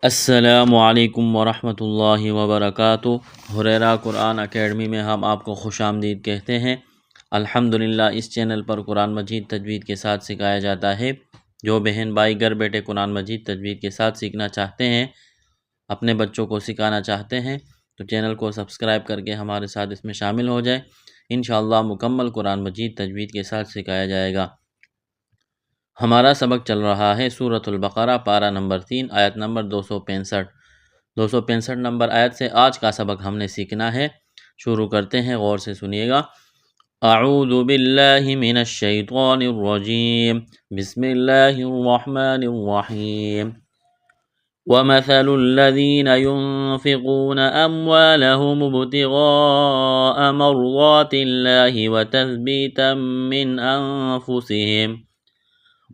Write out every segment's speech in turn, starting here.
السلام علیکم ورحمۃ اللہ وبرکاتہ۔ ہریرہ قرآن اکیڈمی میں ہم آپ کو خوش آمدید کہتے ہیں۔ الحمدللہ اس چینل پر قرآن مجید تجوید کے ساتھ سکھایا جاتا ہے۔ جو بہن بھائی گھر بیٹھے قرآن مجید تجوید کے ساتھ سیکھنا چاہتے ہیں، اپنے بچوں کو سکھانا چاہتے ہیں، تو چینل کو سبسکرائب کر کے ہمارے ساتھ اس میں شامل ہو جائے۔ انشاءاللہ مکمل قرآن مجید تجوید کے ساتھ سکھایا جائے گا۔ ہمارا سبق چل رہا ہے سورۃ البقرہ، پارہ نمبر 3، آیت نمبر 265 نمبر آیت سے آج کا سبق ہم نے سیکھنا ہے۔ شروع کرتے ہیں، غور سے سنیے گا۔ اعوذ باللہ من الشیطان الرجیم، بسم اللہ الرحمن الرحیم۔ وَمَثَلُ الَّذِينَ يُنْفِقُونَ أَمْوَالَهُمُ ابْتِغَاءَ مَرْضَاتِ اللَّهِ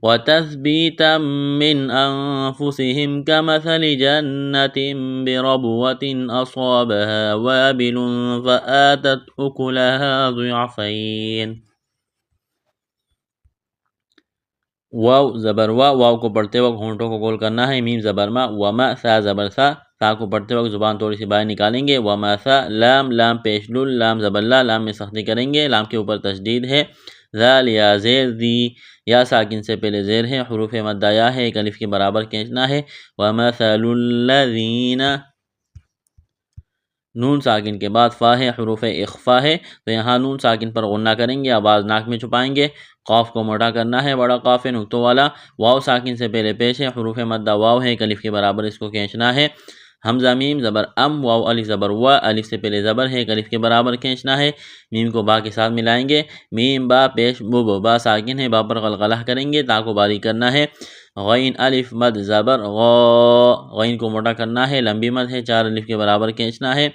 وَتَثْبِيتًا مِّنْ أَنفُسِهِمْ كَمَثَلِ جَنَّةٍ بِرَبْوَةٍ أَصَابَهَا وَابِلٌ فَآتَتْ أُكُلَهَا ضِعْفَيْنِ۔ واو زبر واو کو پڑھتے وقت ہونٹوں کو گول کرنا ہے۔ میم زبر ما، وما سا زبر سا کو پڑھتے وقت زبان تھوڑی سی باہر نکالیں گے۔ وما سا لام پیش لل، لام زبر لام میں سختی کریں گے، لام کے اوپر تشدید ہے۔ ذال یا زیر دی، یا ساکن سے پہلے زیر ہے، حروف مدہ یا ہے، ایک الف کے برابر کھینچنا ہے۔ وَمَثَلُ الَّذِينَ، نون ساکن کے بعد فا ہے، حروف اخفا ہے، تو یہاں نون ساکن پر غنہ کریں گے، آواز ناک میں چھپائیں گے۔ قاف کو موٹا کرنا ہے، بڑا قاف ہے نقطوں والا۔ واو ساکن سے پہلے پیش ہے، حروف مدہ واو ہے، ایک الف کے برابر اس کو کھینچنا ہے۔ حمزہ میم زبر ام، واو الف زبر وا، الف سے پہلے زبر ہے، ایک الف کے برابر کھینچنا ہے۔ میم کو با کے ساتھ ملائیں گے، میم با پیش بو، با ساکن ہے، با پر قلقلہ کریں گے، تا کو باریک کرنا ہے۔ غین الف مد زبر غا، غین کو موٹا کرنا ہے، لمبی مد ہے، 4 الف کے برابر کھینچنا ہے۔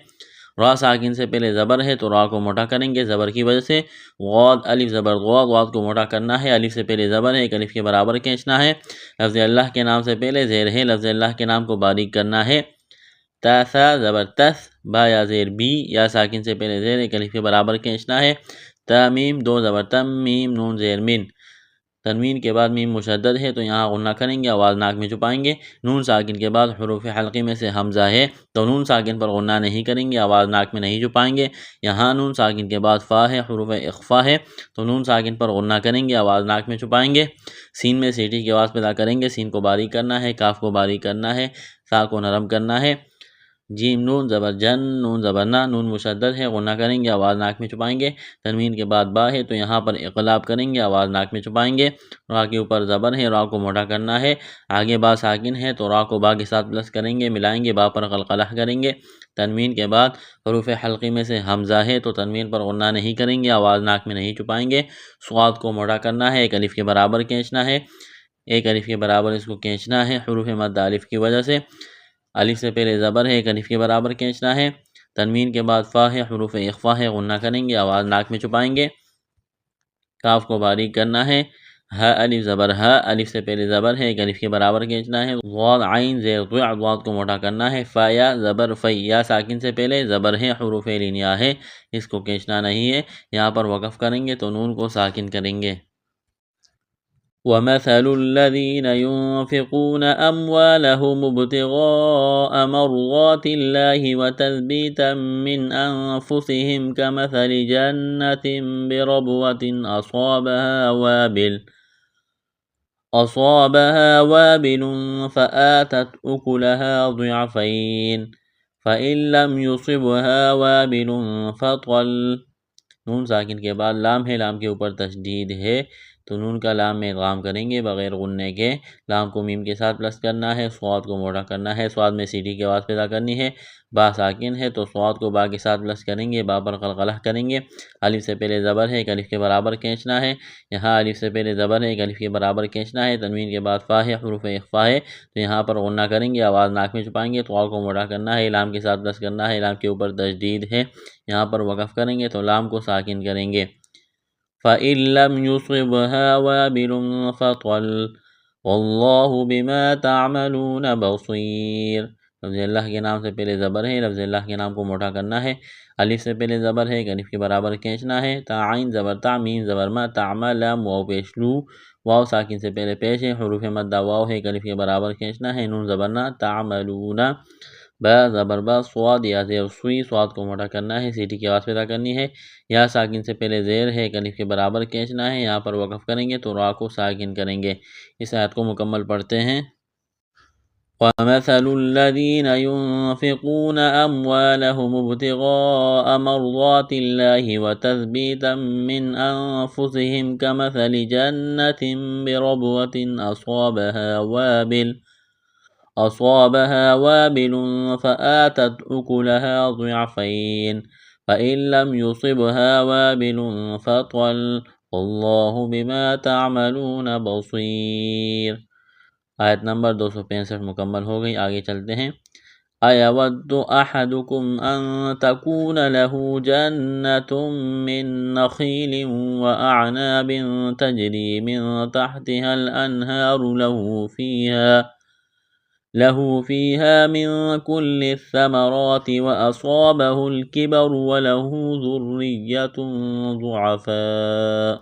را ساکن سے پہلے زبر ہے، تو را کو موٹا کریں گے زبر کی وجہ سے۔ غاد الف زبر غاد، غاد کو موٹا کرنا ہے، الف سے پہلے زبر ہے، ایک الف کے برابر کھینچنا ہے۔ لفظ اللہ کے نام سے پہلے زیر ہے، لفظ اللہ کے نام کو باریک کرنا ہے۔ تاسا زبر تس، با یا زیر بی، یا ساکن سے پہلے زیر، ایک الف کے برابر کھینچنا ہے۔ تمیم دو زبر تم، میم نون زیر من، تنوین کے بعد میم مشدد ہے، تو یہاں غنہ کریں گے، آواز ناک میں چھپائیں گے۔ نون ساکن کے بعد حروف حلقی میں سے حمزہ ہے، تو نون ساکن پر غنہ نہیں کریں گے، آواز ناک میں نہیں چھپائیں گے۔ یہاں نون ساکن کے بعد فا ہے، حروف اخفا ہے، تو نون ساکن پر غنہ کریں گے، آواز ناک میں چھپائیں گے۔ سین میں سیٹی کی آواز پیدا کریں گے، سین کو باریک کرنا ہے، کاف کو باریک کرنا ہے، سا کو نرم کرنا ہے۔ جیم نون زبر جن، نون زبر نا، نون مشدد ہے، غنہ کریں گے، آواز ناک میں چھپائیں گے۔ تنوین کے بعد با ہے، تو یہاں پر اقلاب کریں گے، آواز ناک میں چھپائیں گے۔ را کے اوپر زبر ہے، را کو موٹا کرنا ہے، آگے با ساکن ہے، تو را کو با کے ساتھ پلس کریں گے، ملائیں گے، با پر قلقلہ کریں گے۔ تنوین کے بعد حروف حلقی میں سے حمزہ ہے، تو تنوین پر غنہ نہیں کریں گے، آواز ناک میں نہیں چھپائیں گے۔ صاد کو موٹا کرنا ہے، ایک الف کے برابر کھینچنا ہے، ایک الف کے برابر اس کو کھینچنا ہے، حروف مد الف کی وجہ سے، الف سے پہلے زبر ہے، ایک الف کے برابر کھینچنا ہے۔ تنوین کے بعد فا ہے، حروف اخفا ہے، غنہ کریں گے، آواز ناک میں چھپائیں گے۔ کاف کو باریک کرنا ہے، ہا الف زبر ہا، الف سے پہلے زبر ہے، ایک الف کے برابر کھینچنا ہے۔ ضاد عین زیر ضع، ضاد کو موٹا کرنا ہے۔ فا یا زبر فی، یا ساکن سے پہلے زبر ہے، حروف لینیا ہے، اس کو کھینچنا نہیں ہے، یہاں پر وقف کریں گے، تو نون کو ساکن کریں گے۔ وَمَثَلُ الَّذِينَ يُنْفِقُونَ أَمْوَالَهُمُ ابْتِغَاءَ مَرْضَاتِ اللَّهِ وَتَثْبِيتًا مِّنْ أَنفُسِهِمْ كَمَثَلِ جَنَّةٍ بِرَبْوَةٍ أَصَابَهَا وَابِلٌ فَآتَتْ أُكُلَهَا ضِعْفَيْنِ فَإِن لَّمْ يُصِبْهَا وَابِلٌ فَطَلٌّ۔ نون ساکن کے بعد لام ہے، لام کے اوپر تشدید ہے، تو نون کا لام میں ادغام کریں گے بغیر غننے کے۔ لام کو میم کے ساتھ پلس کرنا ہے، صاد کو موٹا کرنا ہے، صاد میں سیٹی کی آواز پیدا کرنی ہے۔ با ساکن ہے، تو صاد کو با کے ساتھ پلس کریں گے، با پر قلقلہ کریں گے، الف سے پہلے زبر ہے، ایک الف کے برابر کھینچنا ہے۔ یہاں الف سے پہلے زبر ہے، ایک الف کے برابر کھینچنا ہے۔ تنوین کے بعد فا ہے، حروف اخفا ہے، تو یہاں پر غنہ کریں گے، آواز ناک میں چھپائیں گے، تو کو موٹا کرنا ہے، لام کے ساتھ پلس کرنا ہے، لام کے اوپر تشدید ہے، یہاں پر وقف کریں گے، تو لام کو ساکن کریں گے۔ فَإِن لَّمْ يُصِبْهَا وَابِلٌ فَطَلٌّ وَاللَّهُ بِمَا تَعْمَلُونَ بَصِيرٌ۔ لفظ اللہ کے نام سے پہلے زبر ہے، لفظ اللہ کے نام کو موٹا کرنا ہے، الف سے پہلے زبر ہے، الف کے برابر کھینچنا ہے، تا عین زبر تا، میم زبر ما، تعمل لام واو پیش لو، واو ساکن سے پہلے پیش ہے، حروف مدہ واو ہے، الف کے برابر کھینچنا ہے، نون زبر نا، تعملون، با زبر با، صاد یا زیر سوئی، صاد کو موٹا کرنا ہے، سیٹی کی آواز پیدا کرنی ہے، یا ساکن سے پہلے زیر ہے، الف کے برابر کھینچنا ہے، یہاں پر وقف کریں گے تو را کو ساکن کریں گے۔ اس آیت کو مکمل پڑھتے ہیں۔ وَمَثَلُ الَّذِينَ يُنْفِقُونَ أَمْوَالَهُمُ ابْتِغَاءَ مَرْضَاتِ اللَّهِ وَتَثْبِيتًا مِّنْ أَنفُسِهِمْ كَمَثَلِ جَنَّةٍ بِرَبْوَةٍ أَصَابَهَا وَابِلٌ فَآتَتْ أُكُلَهَا ضِعْفَيْنِ فَإِن لَّمْ يُصِبْهَا وَابِلٌ فَطَلٌّ وَاللَّهُ بِمَا تَعْمَلُونَ بَصِيرٌ۔ آیت نمبر 265 مکمل ہو گئی، آگے چلتے ہیں۔ أَيَوَدُّ أَحَدُكُمْ أَن تَكُونَ لَهُ جَنَّةٌ مِّن نَّخِيلٍ وَأَعْنَابٍ تَجْرِي مِن تَحْتِهَا الْأَنْهَارُ له فيها من كل الثمرات وأصابه الكبر وله ذرية ضعفاء۔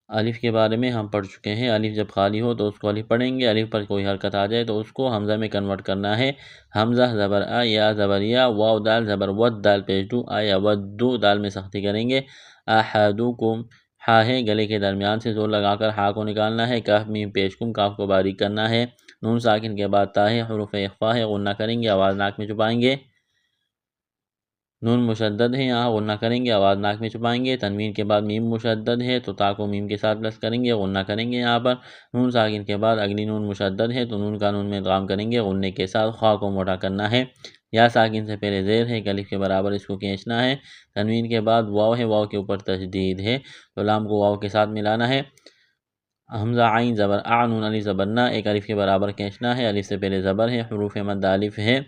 الف کے بارے میں ہم پڑھ چکے ہیں، الف جب خالی ہو تو اس کو الف پڑھیں گے، الف پر کوئی حرکت آ جائے تو اس کو حمزہ میں کنورٹ کرنا ہے، حمزہ زبر آ، یا زبر یا، واو دال زبر ود، دال پیش دو، آیا ودو، دال میں سختی کریں گے، احدکم، ہا ہے گلے کے درمیان سے زور لگا کر ہا کو نکالنا ہے، کاف میم پیش کم، کاف کو باریک کرنا ہے، نون ساکن کے بعد تا ہے، حروف اخفا ہے، غنہ کریں گے، آواز ناک میں چھپائیں گے، نون مشدد ہے، یہاں غنہ کریں گے، آواز ناک میں چھپائیں گے، تنوین کے بعد میم مشدد ہے تو تا کو میم کے ساتھ پلس کریں گے، غنہ کریں گے، یہاں پر نون ساکن کے بعد اگلی نون مشدد ہے تو نون کا نون میں ادغام کریں گے، غنے کے ساتھ خواہ کو موٹا کرنا ہے، یا ساکن سے پہلے زیر ہے، الف کے برابر اس کو کھینچنا ہے، تنوین کے بعد واو ہے، واو کے اوپر تشدید ہے تو لام کو واو کے ساتھ ملانا ہے، حمزہ عین زبر آ، نون علی زبر نا، ایک الف کے برابر کھینچنا ہے، الف سے پہلے زبر ہے، حروف مد الف ہے،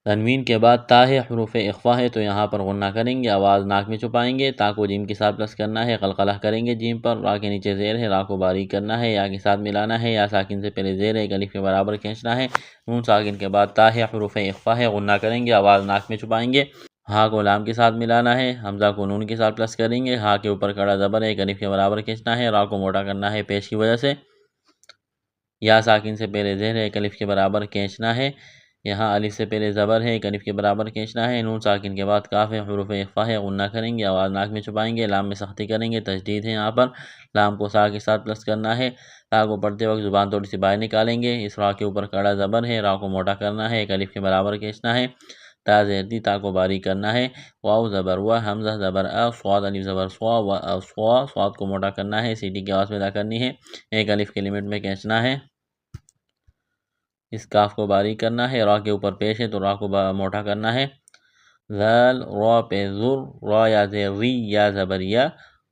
تنوین کے بعد تا ہے، حروف اخفا ہے تو یہاں پر غنہ کریں گے، آواز ناک میں چھپائیں گے، تا کو جیم کے ساتھ پلس کرنا ہے، قلقلہ کریں گے جیم پر، را کے نیچے زیر ہے، را کو باریک کرنا ہے، یا کے ساتھ ملانا ہے، یا ساکن سے پہلے زیر ہے، ایک الف کے برابر کھینچنا ہے، نون ساکن کے بعد تا ہے، حروف اخفا ہے، غنہ کریں گے، آواز ناک میں چھپائیں گے، ہا کو لام کے ساتھ ملانا ہے، حمزہ کو نون کے ساتھ پلس کریں گے، ہا کے اوپر کڑا زبر ہے، ایک الف کے برابر کھینچنا ہے، را کو موٹا کرنا ہے پیش کی وجہ سے، یا ساکن سے پہلے زیر ہے، ایک الف کے برابر کھینچنا ہے، یہاں الف سے پہلے زبر ہے، ایک الف کے برابر کھینچنا ہے، نون ساکن کے بعد کاف ہے، حروف اخفا ہے، غنہ کریں گے، آواز ناک میں چھپائیں گے، لام میں سختی کریں گے، تشدید ہے، یہاں پر لام کو سا کے ساتھ پلس کرنا ہے، تا کو پڑھتے وقت زبان تھوڑی سی باہر نکالیں گے، اس را کے اوپر کڑا زبر ہے، را کو موٹا کرنا ہے، ایک الف کے برابر کھینچنا ہے، تا زیردی، تا کو باریک کرنا ہے، واو زبر و، حمزہ زبر ا، صاد الف زبر سوا و اصوا، صاد کو موٹا کرنا ہے، سیٹی کی آواز پیدا کرنی ہے، ایک الف کے لمٹ میں کھینچنا ہے، اس کاف کو باریک کرنا ہے، را کے اوپر پیش ہے تو را کو موٹا کرنا ہے، ذال را پہ ذر، را یا ذری یا زبریا،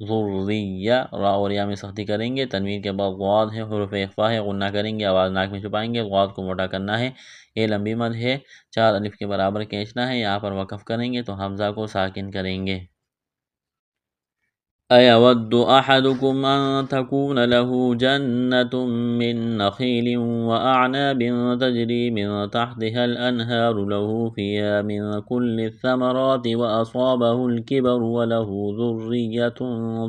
ذریہ، را اور یا میں سختی کریں گے، تنوین کے بعد غاد ہے، حروف اخفا ہے، غنہ کریں گے، آواز ناک میں چھپائیں گے، غاد کو موٹا کرنا ہے، یہ لمبی مد ہے، 4 الف کے برابر کھینچنا ہے، یہاں پر وقف کریں گے تو حمزہ کو ساکن کریں گے۔ أَيَوَدُّ أَحَدُكُمْ أَن تَكُونَ لَهُ جَنَّةٌ مِّن نَّخِيلٍ وَأَعْنَابٍ تَجْرِي مِن تَحْتِهَا الْأَنْهَارُ لَهُ فِيهَا مِن كُلِّ الثَّمَرَاتِ وَأَصَابَهُ الْكِبَرُ وَلَهُ ذُرِّيَّةٌ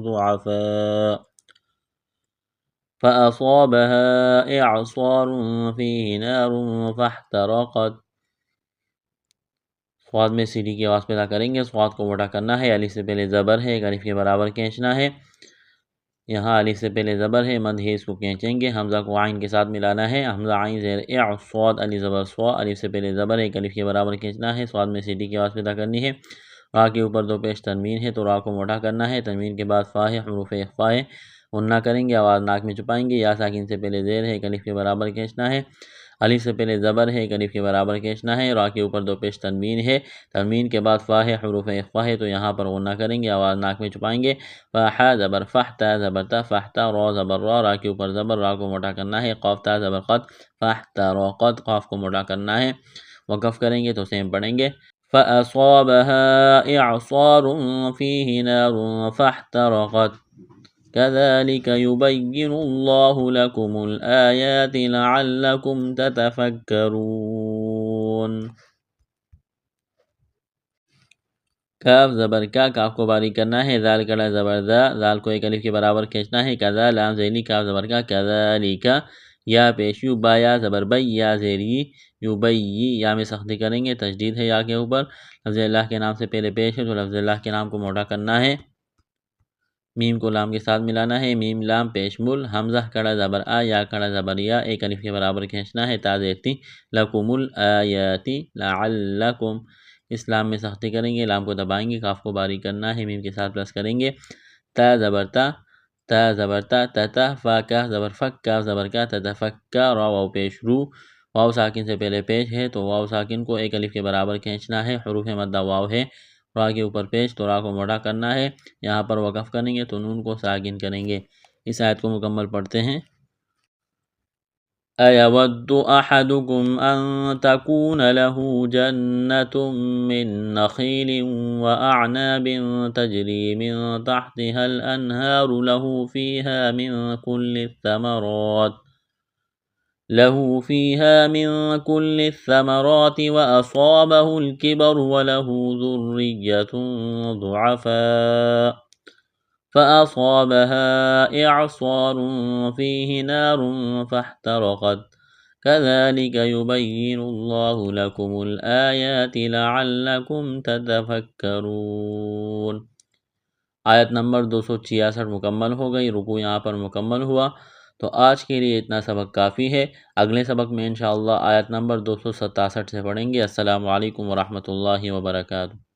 ضُعَفَاءُ فَأَصَابَهَا إِعْصَارٌ فِيهِ نَارٌ فَاحْتَرَقَتْ، صاد میں سیڑھی کی آواز پیدا کریں گے، صاد کو موٹا کرنا ہے، الف سے پہلے زبر ہے، ایک الف کے برابر کھینچنا ہے، یہاں الف سے پہلے زبر ہے، مد ہے، اس کو کھینچیں گے، حمزہ کو عین کے ساتھ ملانا ہے، حمزہ عین زیر اع، صاد الف زبر سوا، الف سے پہلے زبر ہے، ایک الف کے برابر کھینچنا ہے، صاد میں سیڑھی کی آواز پیدا کرنی ہے، را کے اوپر دو پیش تنوین ہے تو را کو موٹا کرنا ہے، تنوین کے بعد فا ہے، حروف اخفا ہے، غنہ کریں گے، آواز ناک میں چھپائیں گے، یا ساکن سے پہلے زیر ہے، ایک الف کے برابر کھینچنا ہے، الف سے پہلے زبر ہے، ایک الف کے برابر کھینچنا ہے، را کے اوپر دو پیش تنوین ہے، تنوین کے بعد فا ہے، حروف اخفا ہے تو یہاں پر غنہ کریں گے، آواز ناک میں چھپائیں گے، فا زبر فح، تا زبر تا، فحتا، را زبر را، را کے اوپر زبر، را کو موٹا کرنا ہے، قاف تا زبر قد، فاحترقت، قاف کو موٹا کرنا ہے، وقف کریں گے تو سیم پڑھیں گے، فَأَصَابَهَا إِعْصَارٌ فِيهِ نَارٌ فَاحْتَرَقَتْ، كذلك يبين الله لكم الآيات لعلكم تتفكرون۔ کاف زبر کا، کاف کو باریک کرنا ہے، ذال کڑا زبر ذا، ذال کو ایک الف کے برابر کھینچنا ہے، کذا لام ذیلی کاف زبر کا، کذالک یا پیش یو با یا زبر بی یا زیری یو بی یا میں سختی کریں گے، تشدید ہے یا کے اوپر، لفظ اللہ کے نام سے پہلے پیش ہے تو لفظ اللہ کے نام کو موٹا کرنا ہے، میم کو لام کے ساتھ ملانا ہے، میم لام پیش مل، حمزہ کڑا زبر آ یا کڑا زبر یا ایک الف کے برابر کھینچنا ہے، تا زیرتی لکم الآیاتی لعلکم، اسلام میں سختی کریں گے، لام کو دبائیں گے، کاف کو باریک کرنا ہے، میم کے ساتھ پلس کریں گے، تا زبر تا، تا زبر تا، تتا فا کا زبر فک، کاف زبر کا، تتفکا را واو پیش رو، واو ساکن سے پہلے پیش ہے تو واو ساکن کو ایک الف کے برابر کھینچنا ہے، حروف مدہ واو ہے، را کے اوپر پیش تو را کو موٹا کرنا ہے، یہاں پر وقف کریں گے تو نون کو ساکن کریں گے۔ اس آیت کو مکمل پڑھتے ہیں۔ أَيَوَدُّ أَحَدُكُمْ أَن تَكُونَ لَهُ جَنَّةٌ مِّن نَّخِيلٍ وَأَعْنَابٍ تَجْرِي مِن تَحْتِهَا الْأَنْهَارُ له فيها من كل الثمرات وأصابه الكبر وله ذرية ضعفاء فأصابها إعصار فيه نار فاحترقت كذلك يبين الله لكم الآيات لعلكم تتفكرون۔ آیت نمبر 266 مکمل ہو گئی، رکوع یہاں پر مکمل ہوا۔ تو آج کے لیے اتنا سبق کافی ہے، اگلے سبق میں انشاءاللہ آیت نمبر 267 سے پڑھیں گے۔ السلام علیکم ورحمۃ اللہ وبرکاتہ۔